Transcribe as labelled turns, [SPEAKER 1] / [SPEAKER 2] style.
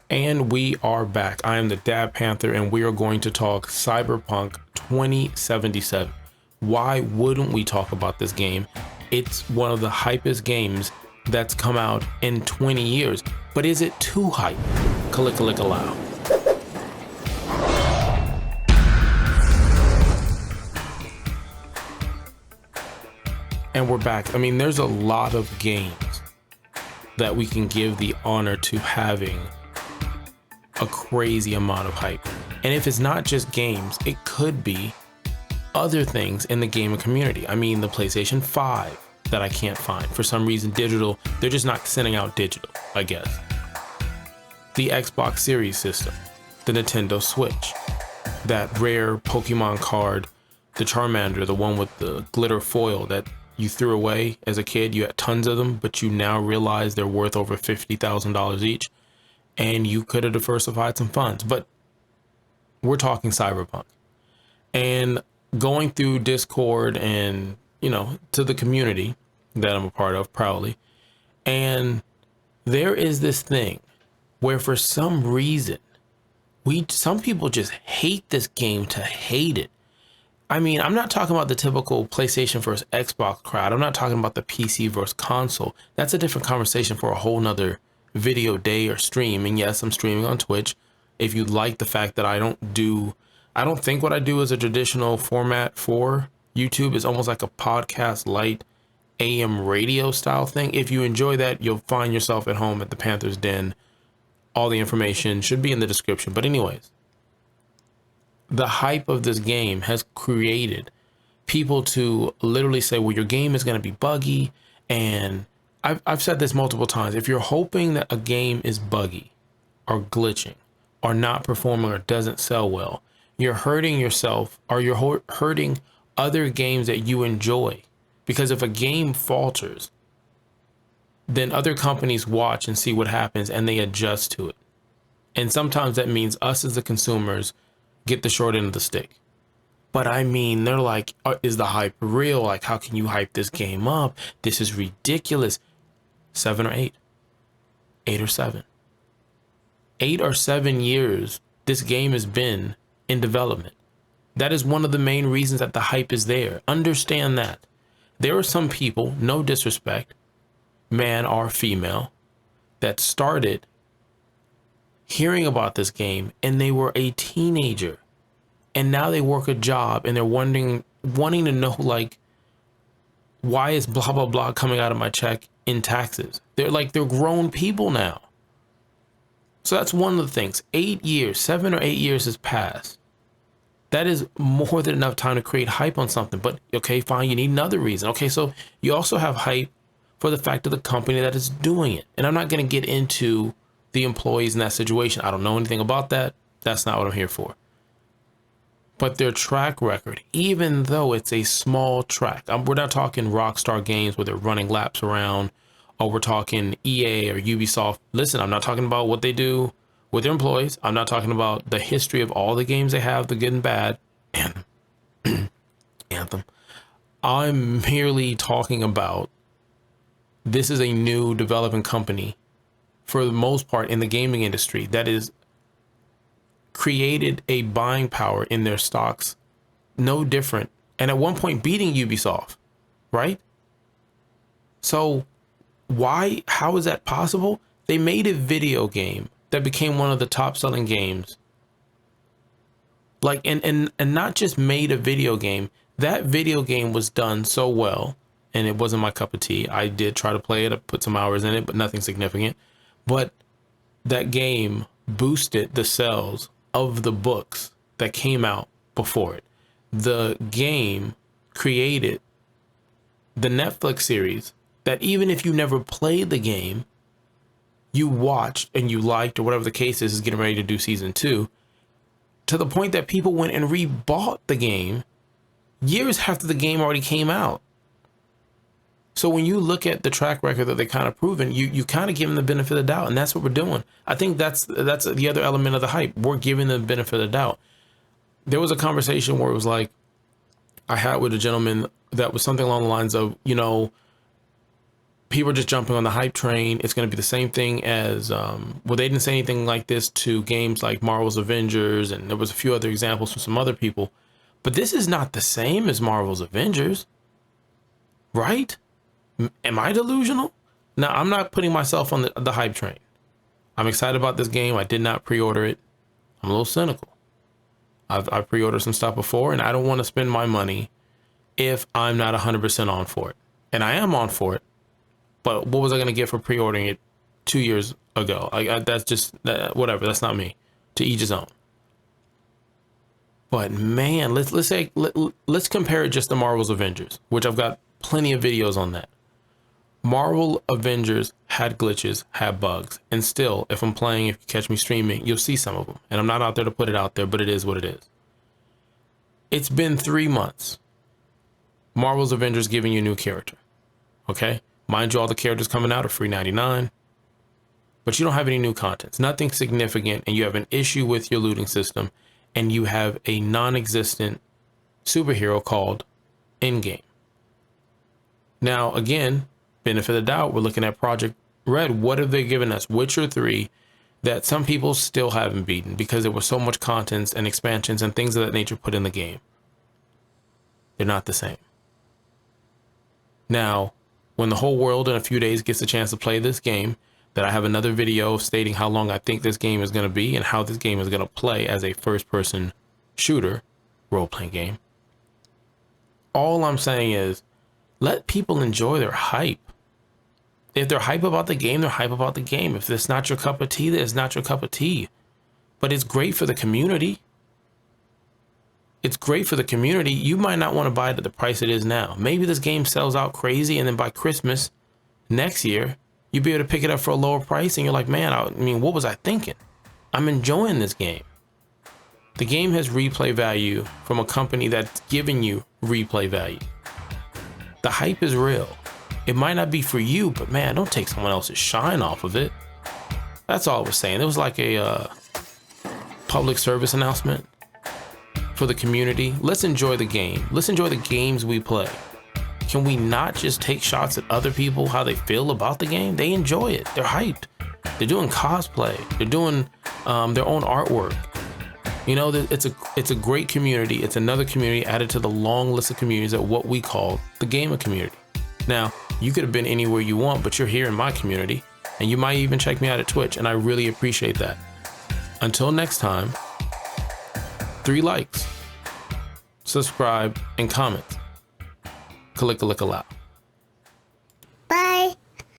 [SPEAKER 1] And we are back. I am the Dad Panther, and we are going to talk Cyberpunk 2077. Why wouldn't we talk about this game? It's one of the hypest games that's come out in 20 years. But is it too hype? Click allow. And we're back. I mean, there's a lot of games that we can give the honor to having a crazy amount of hype. And if it's not just games, it could be other things in the gaming community. I mean, the PlayStation 5 that I can't find. For some reason, digital, they're just not sending out digital, I guess. The Xbox Series system, the Nintendo Switch, that rare Pokemon card, the Charmander, the one with the glitter foil that you threw away as a kid. You had tons of them, but you now realize they're worth over $50,000 each. And you could have diversified some funds, but we're talking Cyberpunk. And going through Discord and, to the community that I'm a part of proudly. And there is this thing where for some reason, some people just hate this game to hate it. I mean, I'm not talking about the typical PlayStation versus Xbox crowd. I'm not talking about the PC versus console. That's a different conversation for a whole nother video day or stream. And yes, I'm streaming on Twitch. If you like the fact that I don't think what I do is a traditional format for YouTube. Is almost like a podcast light AM radio style thing. If you enjoy that, you'll find yourself at home at the Panther's Den. All the information should be in the description. But anyways, the hype of this game has created people to literally say, well, your game is going to be buggy. And I've said this multiple times. If you're hoping that a game is buggy or glitching or not performing or doesn't sell well, you're hurting yourself, or you're hurting other games that you enjoy. Because if a game falters, then other companies watch and see what happens and they adjust to it. And sometimes that means us as the consumers get the short end of the stick. But I mean, they're like, is the hype real? Like, how can you hype this game up? This is ridiculous. 7 or 8. 8 or 7. 8 or 7 years this game has been in development. That is one of the main reasons that the hype is there. Understand that. There are some people, no disrespect, man or female, that started hearing about this game and they were a teenager. And now they work a job and they're wanting to know, like, why is blah, blah, blah coming out of my check in taxes? They're grown people now. So that's one of the things. 8 years, 7 or 8 years has passed. That is more than enough time to create hype on something. But okay, fine, you need another reason. Okay, so you also have hype for the fact of the company that is doing it. And I'm not going to get into the employees in that situation. I don't know anything about that. That's not what I'm here for. But their track record, even though it's a small track, we're not talking Rockstar Games where they're running laps around, or we're talking EA or Ubisoft. Listen, I'm not talking about what they do with their employees. I'm not talking about the history of all the games they have, the good and bad. Anthem. I'm merely talking about this is a new developing company, for the most part, in the gaming industry that is created a buying power in their stocks no different, and at one point beating Ubisoft, right? So how is that possible? They made a video game that became one of the top selling games, like, and not just made a video game. That video game was done so well, and it wasn't my cup of tea. I did try to play it, I put some hours in it, but nothing significant. But that game boosted the sales of the books that came out before it. The game created the Netflix series that even if you never played the game, you watched and you liked, or whatever the case is getting ready to do season 2, to the point that people went and rebought the game years after the game already came out. So when you look at the track record that they kind of proven, you kind of give them the benefit of the doubt, and that's what we're doing. I think that's the other element of the hype. We're giving them the benefit of the doubt. There was a conversation where it was like, I had with a gentleman that was something along the lines of, people are just jumping on the hype train. It's going to be the same thing as, well, they didn't say anything like this to games like Marvel's Avengers, and there was a few other examples from some other people, but this is not the same as Marvel's Avengers, right? Am I delusional? Now, I'm not putting myself on the hype train. I'm excited about this game. I did not pre-order it. I'm a little cynical. I've pre-ordered some stuff before, and I don't want to spend my money if I'm not 100% on for it. And I am on for it. But what was I going to get for pre-ordering it 2 years ago? That's just, whatever. That's not me. To each his own. But man, let's compare it just to Marvel's Avengers, which I've got plenty of videos on that. Marvel Avengers had glitches, had bugs, and still, if I'm playing, if you catch me streaming, you'll see some of them. And I'm not out there to put it out there, but it is what it is. It's been 3 months. Marvel's Avengers giving you a new character. Okay? Mind you, all the characters coming out are free 99, but you don't have any new content. It's nothing significant, and you have an issue with your looting system, and you have a non-existent superhero called Endgame. Now, again, benefit of the doubt, we're looking at Project Red. What have they given us? Witcher 3 that some people still haven't beaten because there was so much content and expansions and things of that nature put in the game. They're not the same. Now, when the whole world in a few days gets a chance to play this game, that I have another video stating how long I think this game is going to be and how this game is going to play as a first-person shooter role-playing game. All I'm saying is let people enjoy their hype. If they're hype about the game, they're hype about the game. If it's not your cup of tea, then it's not your cup of tea. But it's great for the community. It's great for the community. You might not want to buy it at the price it is now. Maybe this game sells out crazy, and then by Christmas next year, you'll be able to pick it up for a lower price, and you're like, man, I mean, what was I thinking? I'm enjoying this game. The game has replay value from a company that's giving you replay value. The hype is real. It might not be for you, but man, don't take someone else's shine off of it. That's all I was saying. It was like a public service announcement for the community. Let's enjoy the game. Let's enjoy the games we play. Can we not just take shots at other people, how they feel about the game? They enjoy it. They're hyped. They're doing cosplay. They're doing their own artwork. You know, it's a great community. It's another community added to the long list of communities at what we call the gamer community. Now, you could have been anywhere you want, but you're here in my community, and you might even check me out at Twitch, and I really appreciate that. Until next time, 3 likes, subscribe, and comment. Kalika-lika-la.